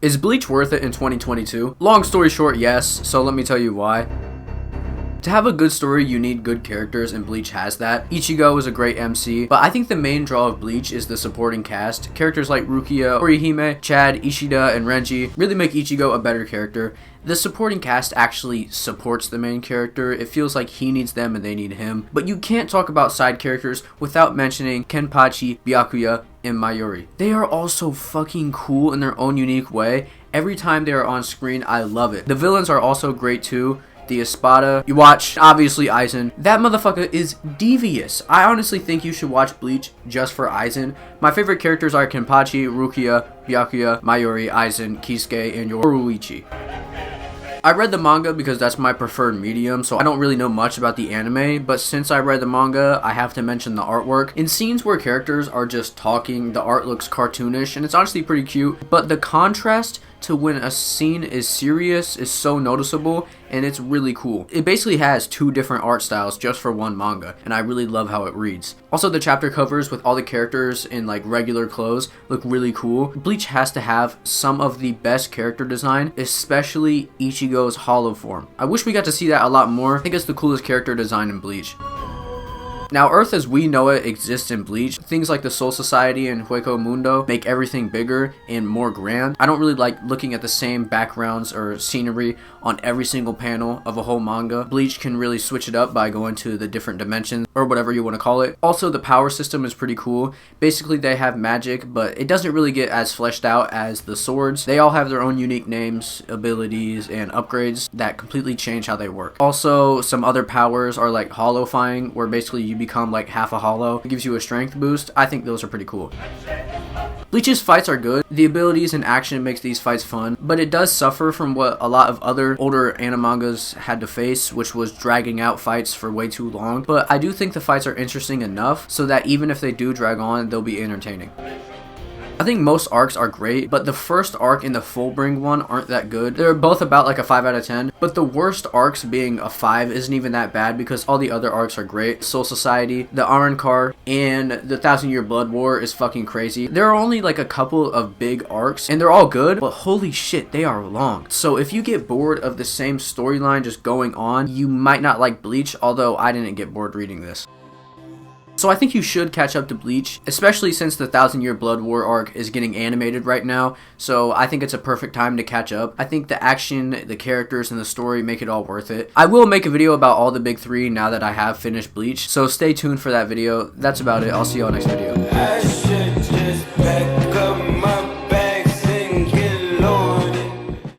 Is Bleach worth it in 2022? Long story short, yes, so let me tell you why. To have a good story, you need good characters, and Bleach has that. Ichigo is a great MC, but I think the main draw of Bleach is the supporting cast. Characters like Rukia, Orihime, Chad, Ishida, and Renji really make Ichigo a better character. The supporting cast actually supports the main character. It feels like he needs them and they need him. But you can't talk about side characters without mentioning Kenpachi, Byakuya, and Mayuri. They are all so fucking cool in their own unique way. Every time they are on screen, I love it. The villains are also great too. The Espada, you watch, obviously Aizen. That motherfucker is devious. I honestly think you should watch Bleach just for Aizen. My favorite characters are Kenpachi, Rukia, Byakuya, Mayuri, Aizen, Kisuke, and Yoruichi. I read the manga because that's my preferred medium, so I don't really know much about the anime, but since I read the manga, I have to mention the artwork. In scenes where characters are just talking, the art looks cartoonish, and it's honestly pretty cute, but the contrast to when a scene is serious is so noticeable, and it's really cool. It basically has two different art styles just for one manga, and I really love how it reads. Also, the chapter covers with all the characters in like regular clothes look really cool. Bleach has to have some of the best character design, especially Ichigo's hollow form. I wish we got to see that a lot more. I think it's the coolest character design in Bleach. Now, Earth as we know it exists in Bleach. Things like the Soul Society and Hueco Mundo make everything bigger and more grand. I don't really like looking at the same backgrounds or scenery on every single panel of a whole manga. Bleach can really switch it up by going to the different dimensions or whatever you want to call it. Also, the power system is pretty cool. Basically, they have magic, but it doesn't really get as fleshed out as the swords. They all have their own unique names, abilities, and upgrades that completely change how they work. Also, some other powers are like hollowifying, where basically you become like half a hollow. It gives you a strength boost. I think those are pretty cool. Bleach's fights are good. The abilities and action makes these fights fun, but it does suffer from what a lot of other older animangas had to face, which was dragging out fights for way too long. But I do think the fights are interesting enough so that even if they do drag on, they'll be entertaining. I think most arcs are great, but the first arc and the Fullbring one aren't that good. They're both about like a 5 out of 10, but the worst arcs being a 5 isn't even that bad because all the other arcs are great. Soul Society, the Iron Car, and the Thousand Year Blood War is fucking crazy. There are only like a couple of big arcs, and they're all good, but holy shit, they are long. So if you get bored of the same storyline just going on, you might not like Bleach, although I didn't get bored reading this. So I think you should catch up to Bleach, especially since the Thousand Year Blood War arc is getting animated right now, so I think it's a perfect time to catch up. I think the action, the characters, and the story make it all worth it. I will make a video about all the big three now that I have finished Bleach, so stay tuned for that video. That's about it. I'll see you all next video.